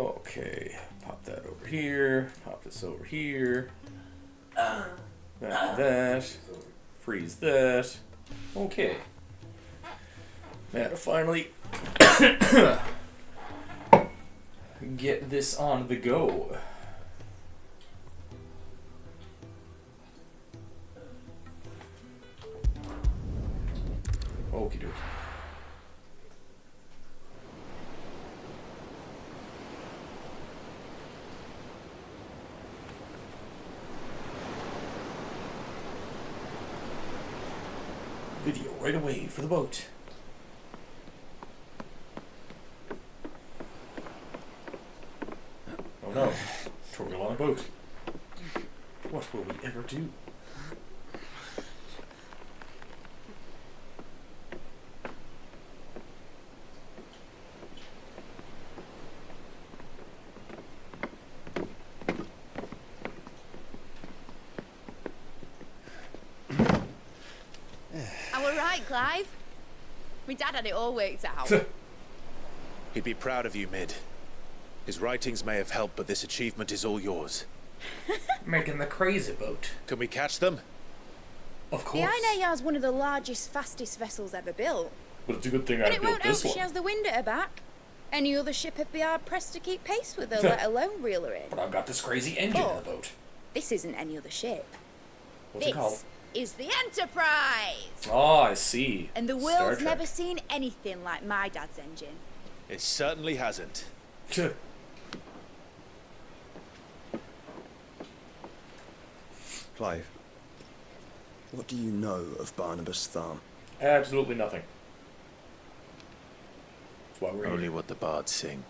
Okay, pop that over here. Pop this over here. That. Freeze that. Okay. Now to finally get this on the go. Okie dokie. Video right away for the boat. Oh no, tutorial on a boat. What will we ever do? Right, Clive. My dad had it all worked out. He'd be proud of you, Mid. His writings may have helped, but this achievement is all yours. Making the crazy boat. Can we catch them? Of course. The Aina is one of the largest, fastest vessels ever built. But it's a good thing I But it built won't help this if one. she has the wind at her back. Any other ship would be hard pressed to keep pace with her, let alone reel her in. But I've got this crazy engine in the boat. This isn't any other ship. What's it called? This is the Enterprise! Oh, I see. And the Star world's Trek. never seen anything like my dad's engine. It certainly hasn't. Clive, what do you know of Barnabas Thumb? Absolutely nothing. That's why we're Only here. what the bards sing.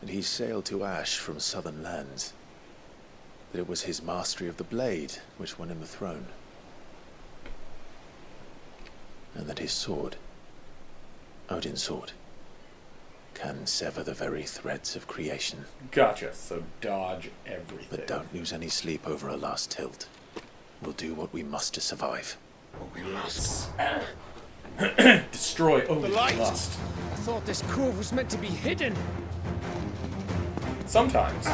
And he sailed to Ash from southern lands. That it was his mastery of the blade which won him the throne. And that his sword, Odin's sword, can sever the very threads of creation. Gotcha. So dodge everything. But don't lose any sleep over a last tilt. We'll do what we must to survive. We must destroy Odin's lust. I thought this cove was meant to be hidden. Sometimes.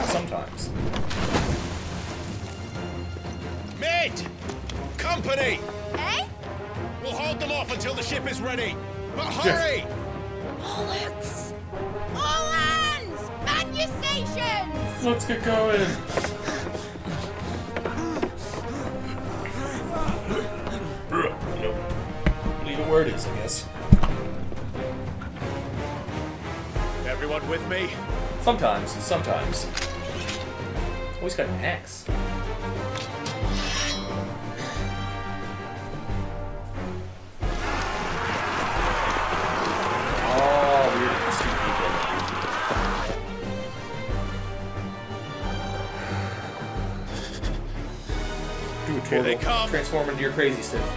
Mid! Company! Eh? We'll hold them off until the ship is ready. But hurry! Bollocks! All hands! Man your stations! Let's get going. Nope. Leave it where it is, I guess. Everyone with me? Sometimes. Always got an axe. Oh, weird people. Do a Here they turtle. come. Transform into your crazy stuff.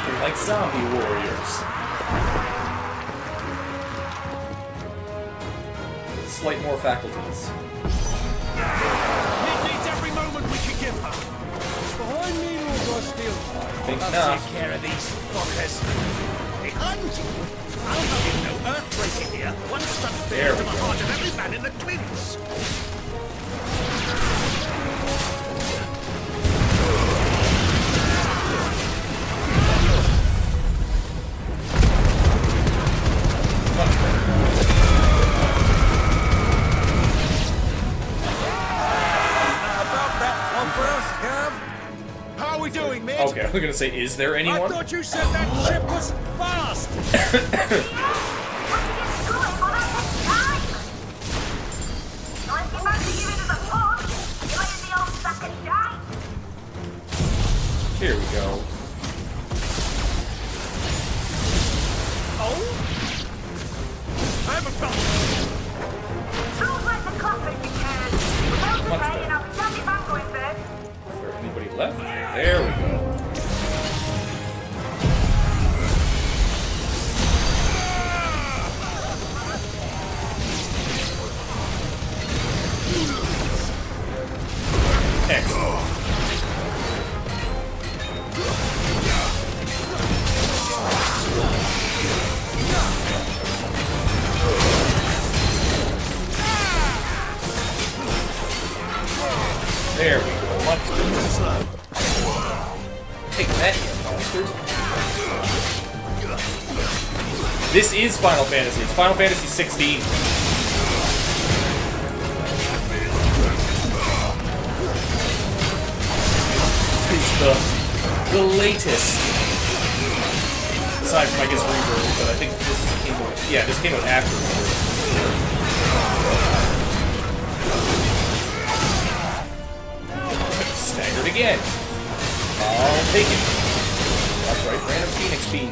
They're like zombie warriors. Slight more faculties. It needs every moment we can give her. Behind me, Lord Rossfield. I think I'll not. take care of these fuckers. Behind you! I'll have you no earthquake in here. One step There fair to we the go. heart of every man in the twins. Much better. About that one first, Cav. How are we doing, Mid? Okay, I was gonna say, is there I anyone? thought you said that ship was fast. Here we go. Oh? I haven't felt Much better. Is there anybody left? There we go. Excellent. There we go. Much better. Take that, you monsters. This is Final Fantasy. It's Final Fantasy 16. It's the latest. Aside from, I guess, Rebirth, but I think this came out... Yeah, this came out after Rebirth. Staggered again. I'll take it. That's right, random Phoenix Beam.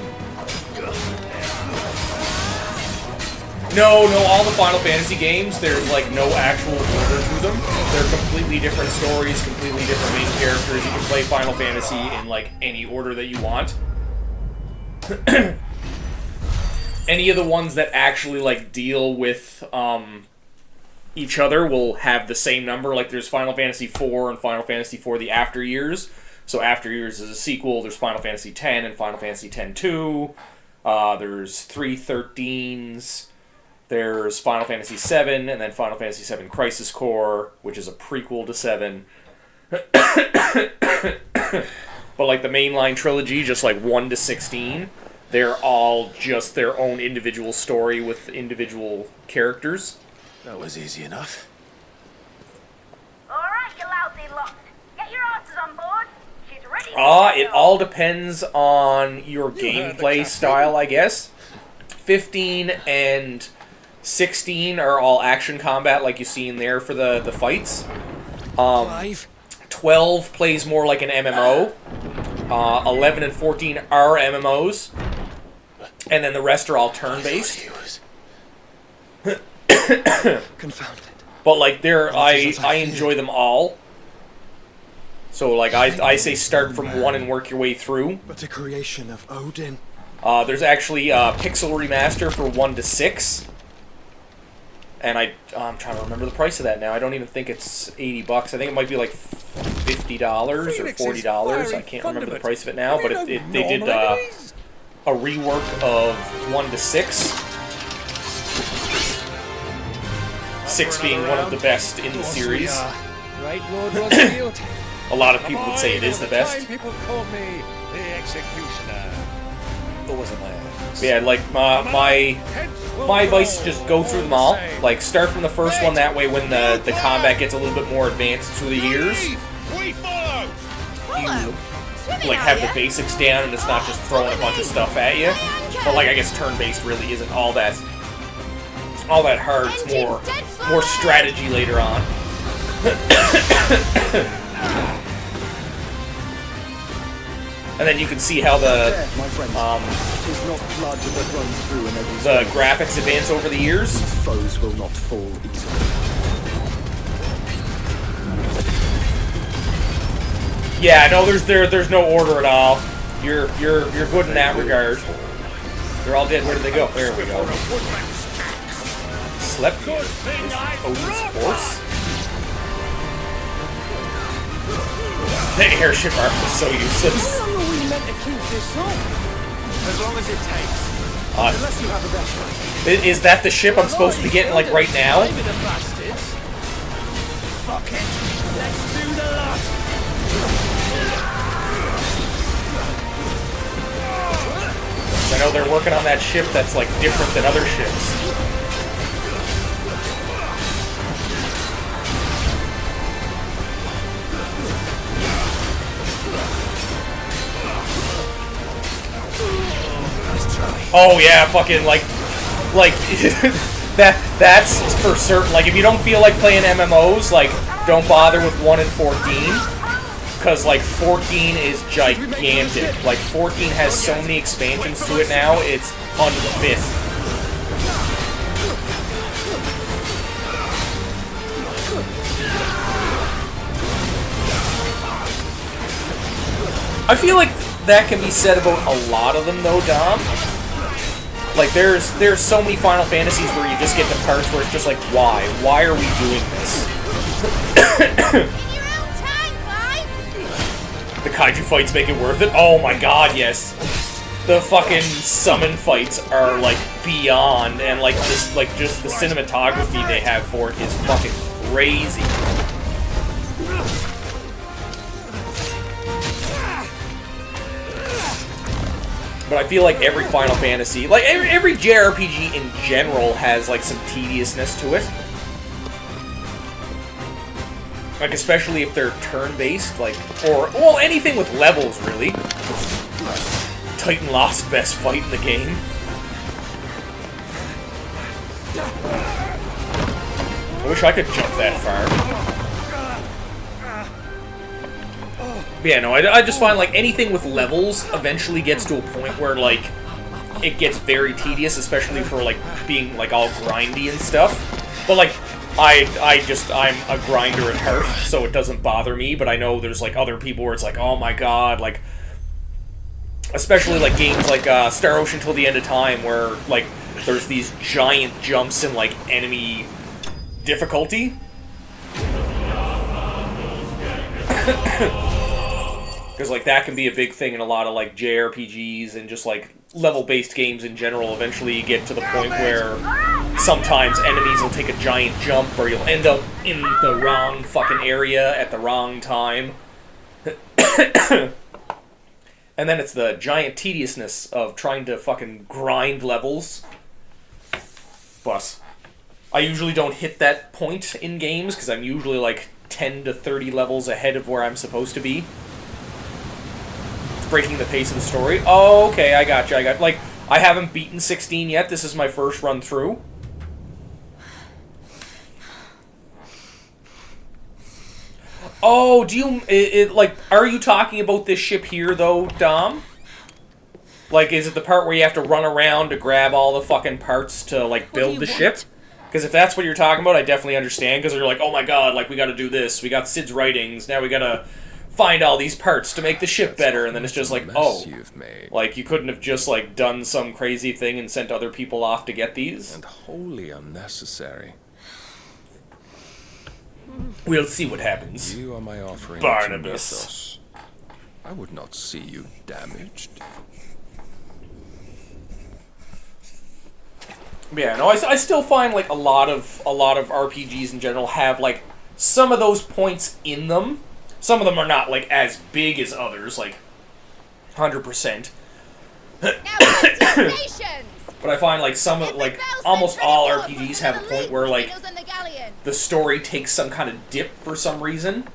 No, all the Final Fantasy games, there's like no actual order to them. They're completely different stories, completely different main characters. You can play Final Fantasy in like any order that you want. Any of the ones that actually like deal with each other will have the same number. Like there's Final Fantasy IV and Final Fantasy IV The After Years. So After Years is a sequel. There's Final Fantasy X and Final Fantasy X-2. There's 313s. There's Final Fantasy VII, and then Final Fantasy VII Crisis Core, which is a prequel to 7. But like the mainline trilogy, just like 1 to 16, they're all just their own individual story with individual characters. That was easy enough. Alright, you lousy lot. Get your asses on board. She's ready. It all depends on your gameplay style, I guess. 15 and 16 are all action combat, like you see in there for the fights. 12 plays more like an MMO. 11 and 14 are MMOs. And then the rest are all turn-based. Confounded. But like I enjoy them all. So like I say start from 1 and work your way through. But a creation of Odin. There's actually a pixel remaster for 1 to 6. And I'm trying to remember the price of that now. I don't even think it's $80. I think it might be like $50 or $40. I can't remember the price of it now, but they did a rework of 1 to 6. 6 being one of the best in the series. Right, Lord Rosefield? A lot of people would say it is the best. People call me the Executioner. Or was it my ass? Yeah, like my advice is just go through them all. Like start from the first one, that way when the combat gets a little bit more advanced through the years, We follow! Follow? Swimming, like are have ya? the basics down and it's not just throwing a bunch of stuff at you. But like I guess turn-based really isn't all that hard. It's more strategy later on. And then you can see how There, my friend. Tis not blood that runs through in every the vein. graphics advance over the years. These foes will not fall easily. Yeah, no, there's no order at all. You're good in that regard. They're all dead. Where did they go? There we go. Slept here. Odin's horse. The airship arc was so useless. How long are we meant to keep this on? As long as it takes. Unless you have a better one. Is that the ship I'm supposed to be getting like right now? Maybe the bastards. Fuck it. Let's do the lot. I know they're working on that ship that's like different than other ships. Oh yeah, fucking like that's for certain. Like if you don't feel like playing MMOs, like don't bother with 1 and 14. Because, like, 14 is gigantic. Like, 14 has so many expansions to it now, it's unfit. I feel like that can be said about a lot of them, though, Dom. Like, there's so many Final Fantasies where you just get to parts where it's just like, why? Why are we doing this? The kaiju fights make it worth it? Oh my god, yes. The fucking summon fights are, like, beyond, and, like, this, like, just the cinematography they have for it is fucking crazy. But I feel like every Final Fantasy, like every JRPG in general has like some tediousness to it. Like especially if they're turn-based, like, or, well, anything with levels, really. Titan lost best fight in the game. I wish I could jump that far. But yeah, no, I just find, like, anything with levels eventually gets to a point where, like, it gets very tedious, especially for, like, being, like, all grindy and stuff. But, like, I'm a grinder at heart, so it doesn't bother me, but I know there's, like, other people where it's like, oh my god, like, especially, like, games like, Star Ocean Till the End of Time, where, like, there's these giant jumps in, like, enemy difficulty. Because, like, that can be a big thing in a lot of, like, JRPGs and just, like, level-based games in general. Eventually you get to the point where sometimes enemies will take a giant jump, or you'll end up in the wrong fucking area at the wrong time. And then it's the giant tediousness of trying to fucking grind levels. But I usually don't hit that point in games, because I'm usually, like, 10 to 30 levels ahead of where I'm supposed to be. Breaking the pace of the story. Oh, okay, I got you. Like, I haven't beaten 16 yet. This is my first run through. Oh, do you... like, are you talking about this ship here, though, Dom? Like, is it the part where you have to run around to grab all the fucking parts to, like, build the ship? Because if that's what you're talking about, I definitely understand. Because you're like, oh my god, like, we gotta do this. We got Cid's writings. Now we gotta find all these parts to make the ship better, and then it's just like, oh, like, you couldn't have just, like, done some crazy thing and sent other people off to get these? And wholly unnecessary. We'll see what happens. You are my offering, Barnabas. I would not see you damaged. Yeah, no, I still find, like, a lot of RPGs in general have, like, some of those points in them. Some of them are not, like, as big as others, like, 100%. But I find, like, some of, like, almost all RPGs have a point where, like, the story takes some kind of dip for some reason.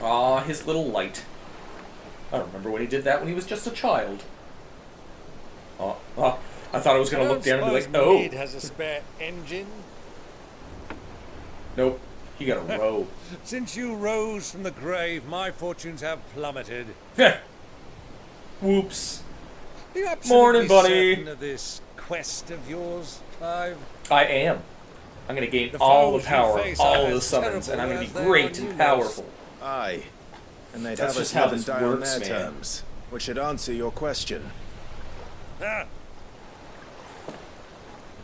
Aw, his little light. I don't remember when he did that when he was just a child. Oh, I thought I was going to look down and be like, oh. Meade has a spare engine. Nope. You got a row. Since you rose from the grave, my fortunes have plummeted. Whoops. Are you absolutely Morning, buddy. certain of this quest of yours, Clive? I am. I'm going to gain all the power of all of the summons, and I'm going to be great and powerful. Aye. And they'd That's have just us how live and this die on works, their man. terms, which should answer your question. Ah.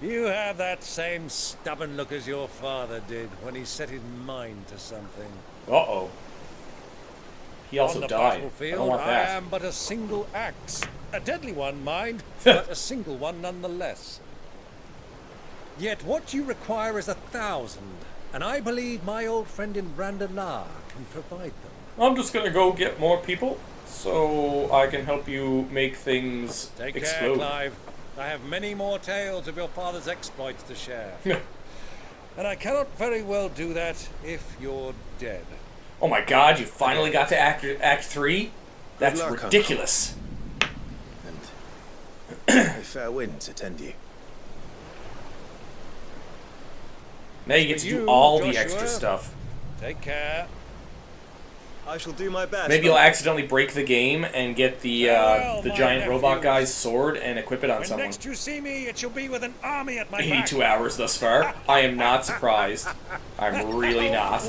You have that same stubborn look as your father did when he set his mind to something. Uh-oh. He also On the died. I battlefield, don't want I that. am but a single axe. A deadly one, mind, but a single one nonetheless. Yet what you require is 1,000, and I believe my old friend in Brandalar can provide them. I'm just going to go get more people, so I can help you make things Take explode. care, Clive. I have many more tales of your father's exploits to share. And I cannot very well do that if you're dead. Oh my god, you finally got to Act 3? That's luck, ridiculous. And may fair winds attend you. Now you get to You, do all the Joshua. extra stuff. Take care. I shall do my best. Maybe you'll accidentally break the game and get the Farewell, the my giant robot nephews. guy's sword and equip it on When someone. next you see me, it shall be with an army at my back. 82 hours thus far. I am not surprised. I'm really not.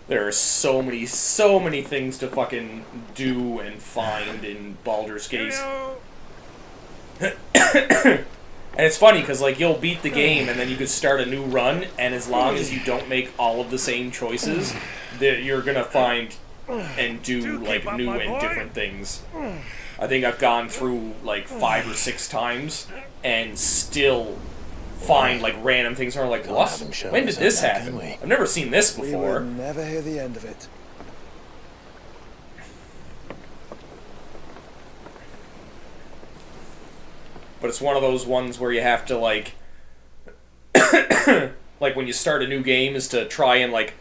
There are so many things to fucking do and find in Baldur's Gate. And it's funny, because, like, you'll beat the game, and then you could start a new run, and as long as you don't make all of the same choices, that you're gonna find and do, like, keep up, new my and boy. different things. I think I've gone through, like, 5 or 6 times, and still find like random things and are like, Can't what? have 'em show When did us this like that, happen? can we? I've never seen this We will before. never hear the end of it. But it's one of those ones where you have to like like when you start a new game is to try and like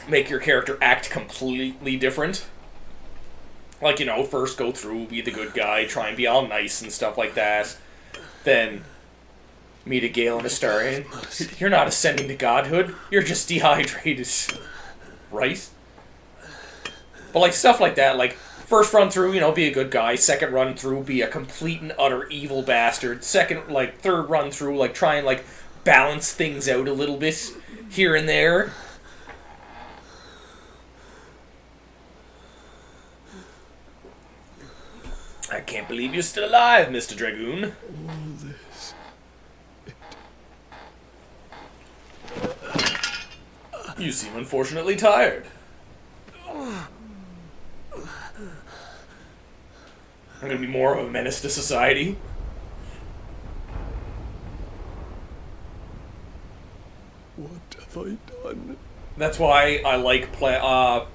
make your character act completely different. Like, you know, first go through, be the good guy, try and be all nice and stuff like that. Then meet a Gale and Astarion. You're not ascending to godhood, you're just dehydrated. Right? But like stuff like that, like first run through, you know, be a good guy. Second run through, be a complete and utter evil bastard. Third run through, like, try and, like, balance things out a little bit here and there. I can't believe you're still alive, Mr. Dragoon. You seem unfortunately tired. I'm gonna be more of a menace to society. What have I done? That's why I like play. I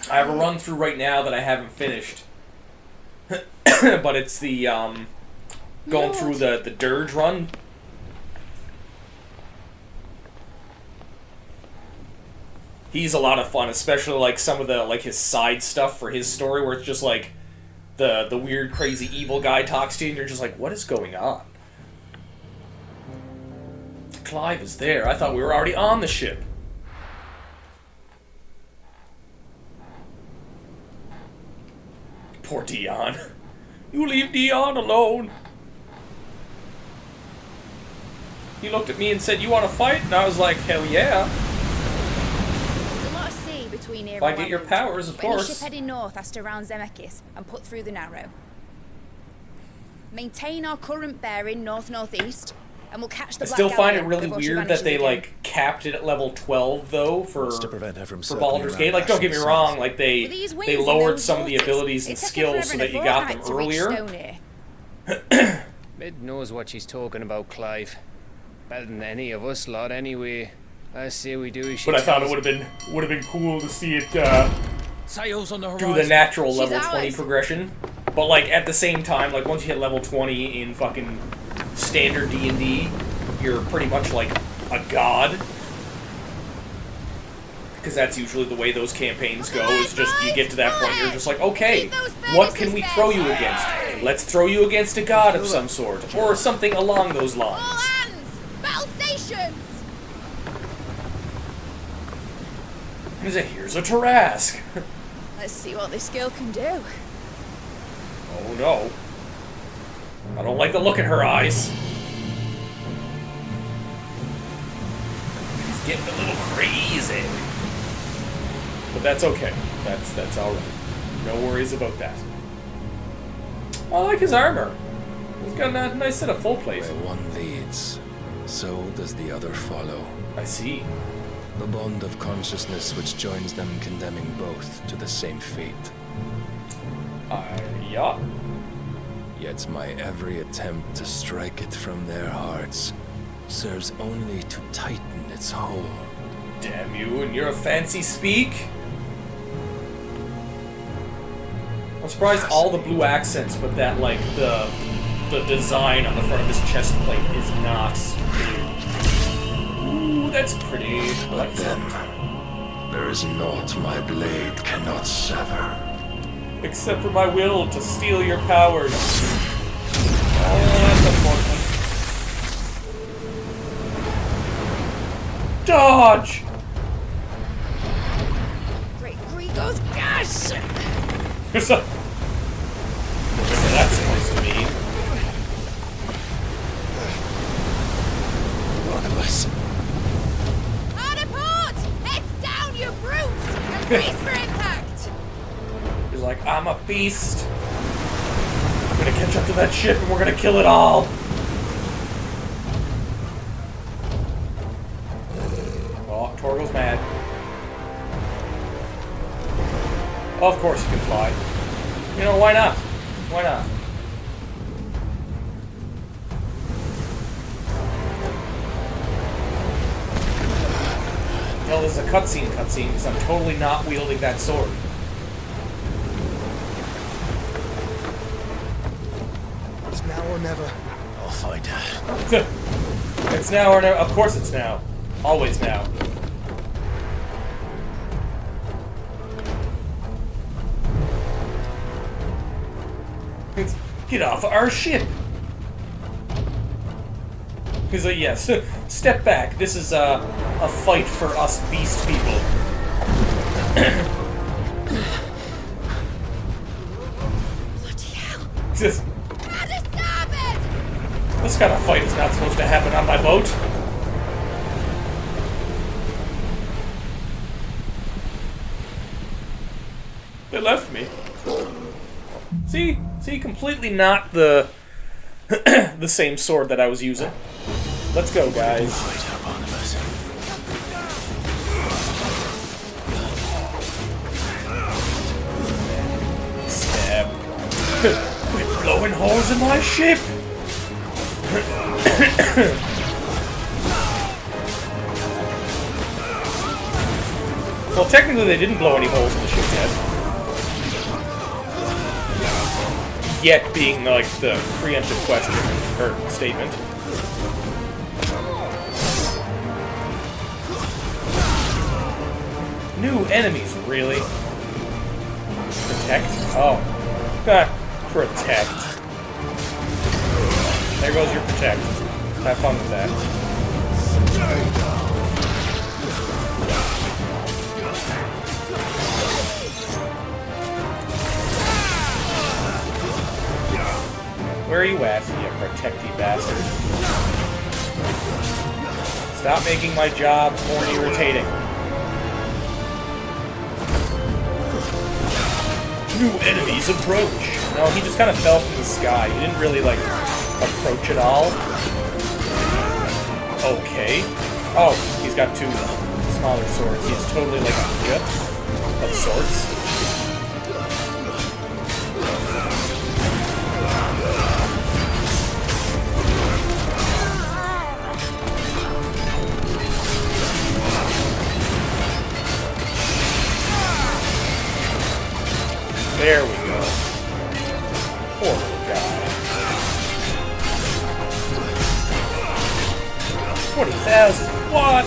have a run through right now that I haven't finished, but it's the going through the dirge run. He's a lot of fun, especially like some of the like his side stuff for his story, where it's just like the weird, crazy, evil guy talks to you, and you're just like, what is going on? Clive is there. I thought we were already on the ship. Poor Dion. You leave Dion alone. He looked at me and said, you want to fight? And I was like, hell yeah. There's a lot of sea between here If I and get your London, powers, of but any course. ship heading north has to round Zemeckis and put through the Narrow. Maintain our current bearing north-northeast, and we'll catch the I Black still find it Galleon really before she weird that vanishes they again. like capped it at level 12 though for What's to prevent her from for circling Baldur's around Gate. Like, don't get me Ashen's wrong, side? like they With these wings they and lowered those some of the waters, abilities and it's taken skills so forever that you and a got them fortnight to reach earlier. Stonehenge. Mid knows what she's talking about, Clive. Better than any of us lot, anyway. I say we do as she But I thought it tells. would have been cool to see it Sails on the do horizon. the natural She's level 20 ours. progression. But like at the same time, like once you hit level 20 in fucking standard D&D, you're pretty much like a god. Because that's usually the way those campaigns go, is just you get to that point, you're just like, okay, what can we throw you against? Let's throw you against a god of some sort, or something along those All lines. hands! Battle stations! Here's a Tarask. Let's see what this girl can do. Oh no. I don't like the look in her eyes. He's getting a little crazy. But that's okay. That's alright. No worries about that. I like his armor. He's got a nice set of full plates. Where one leads, so does the other follow. I see. The bond of consciousness which joins them condemning both to the same fate. Yeah. Yet my every attempt to strike it from their hearts serves only to tighten its hold. Damn you and your fancy speak. I'm surprised all the blue accents, but that like the design on the front of his chest plate is not. Ooh, that's pretty. I But like that. then, there is naught my blade cannot sever. Except for my will to steal your powers. Oh, that's unfortunate. Dodge! Great Grigor's gosh! There's a... Whatever that's supposed to mean. One of us. Hard a port! Heads down, you brutes! And brace for impact! He's like, I'm a beast. I'm gonna catch up to that ship and we're gonna kill it all. Oh, Torgo's mad. Of course you can fly. You know, why not? Why not? Well, this is a cutscene, because I'm totally not wielding that sword. It's now or never. I'll fight her. It's now or never. Of course it's now. Always now. Get off our ship! He's like, yes, step back. This is a fight for us beast people. Bloody hell! This Gotta stop it! kind of fight is not supposed to happen on my boat. They left me. See, completely not the the same sword that I was using. Let's go, guys. Fight her, Barnabas. Stab. Quit blowing holes in my ship. Well, technically they didn't blow any holes in the ship yet. Yet being, like, the preemptive question, or statement. New enemies, really? Protect? Oh. Protect. There goes your protect. Have fun with that. Where are you at, you protecty bastard? Stop making my job more irritating. New enemies approach! No, he just kind of fell from the sky. He didn't really, like, approach at all. Okay. Oh, he's got two smaller swords. He's totally like a ninja of sorts. There we go. Poor little guy. 40,000. What?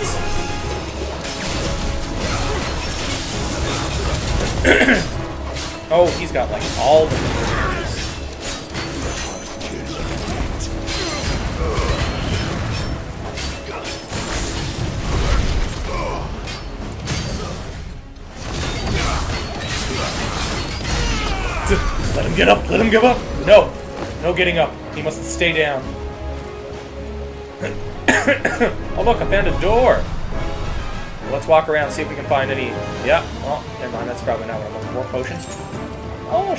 Oh, he's got like all the areas. Let him get up! Let him give up! No! No getting up. He must stay down. Oh look, I found a door! Let's walk around and see if we can find any... Yeah, well, never mind, that's probably not what I'm looking for. Potion? Oh,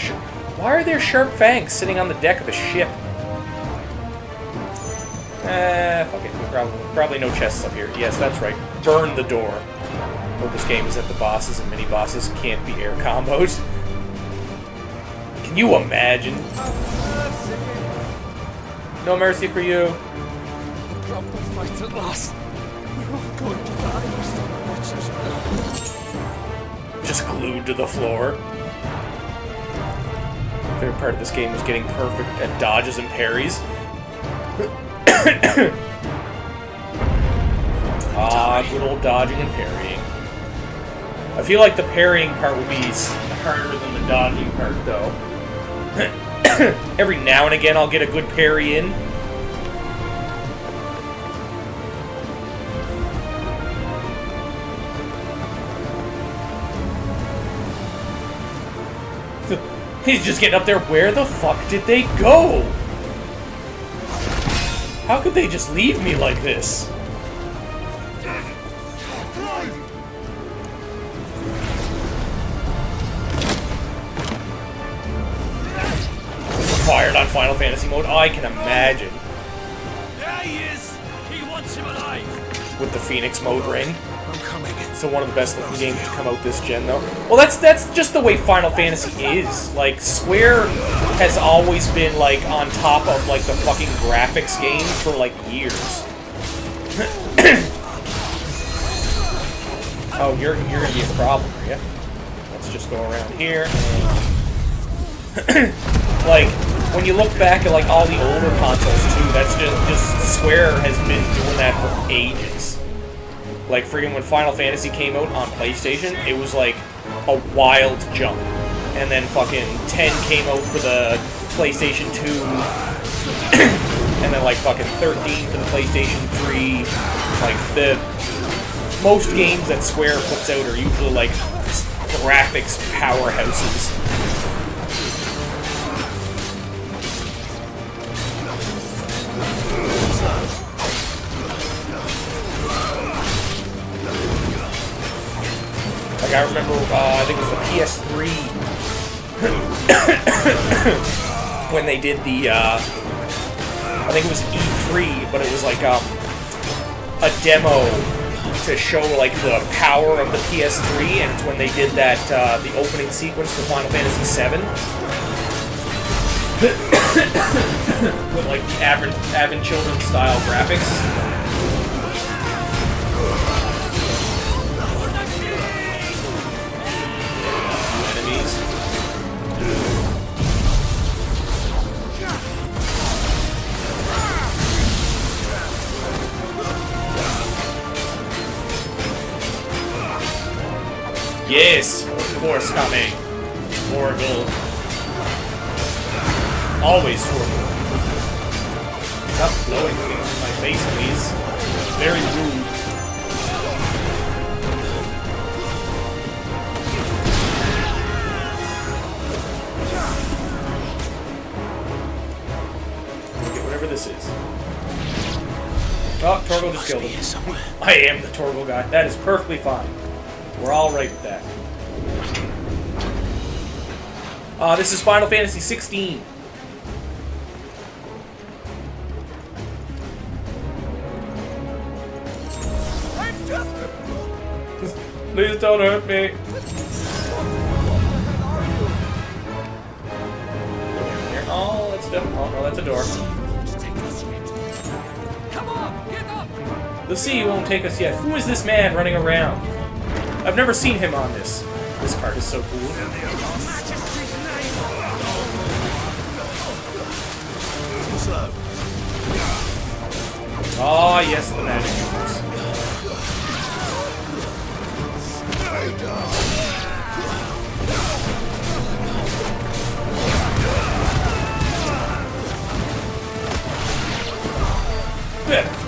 why are there sharp fangs sitting on the deck of a ship? Fuck it. Probably no chests up here. Yes, that's right. Burn the door. Well, this game is that the bosses and mini-bosses can't be air combos. Can you imagine? No mercy for you. Proper fight at last. We're all going to die. Watch us blood. Just glued to the floor. Favorite part of this game was getting perfect at dodges and parries. Good old dodging and parrying. I feel like the parrying part would be harder than the dodging part, though. Every now and again, I'll get a good parry in. He's just getting up there. Where the fuck did they go? How could they just leave me like this? Fired on Final Fantasy mode. I can imagine. There he is. He wants him alive. With the Phoenix mode ring. I'm coming. So one of the best looking games to come out this gen, though. Well, that's just the way Final Fantasy is. Like, Square has always been, like, on top of, like, the fucking graphics game for, like, years. Oh, you're gonna be a problem, are you? Let's just go around here. And like, when you look back at like all the older consoles too, that's just Square has been doing that for ages. Like freaking when Final Fantasy came out on PlayStation, it was like a wild jump. And then fucking 10 came out for the PlayStation 2. And then like fucking 13 for the PlayStation 3. Like the most games that Square puts out are usually like graphics powerhouses. Like I remember, I think it was the PS3 when they did the, I think it was E3, but it was like a demo to show like the power of the PS3, and it's when they did that the opening sequence for Final Fantasy VII with like the Advent Children style graphics. Yes, of course, Kame. Torgal. Always Torgal. Stop blowing things in my face, please. Very rude. Okay, whatever this is. Oh, Torgal just killed him. I am the Torgal guy. That is perfectly fine. We're all right with that. This is Final Fantasy 16. Please don't hurt me. Oh, that's different. Oh no, that's a door. Come on, get up! The sea won't take us yet. Who is this man running around? I've never seen him on this. This part is so cool. Oh, yes, the magic users. Good.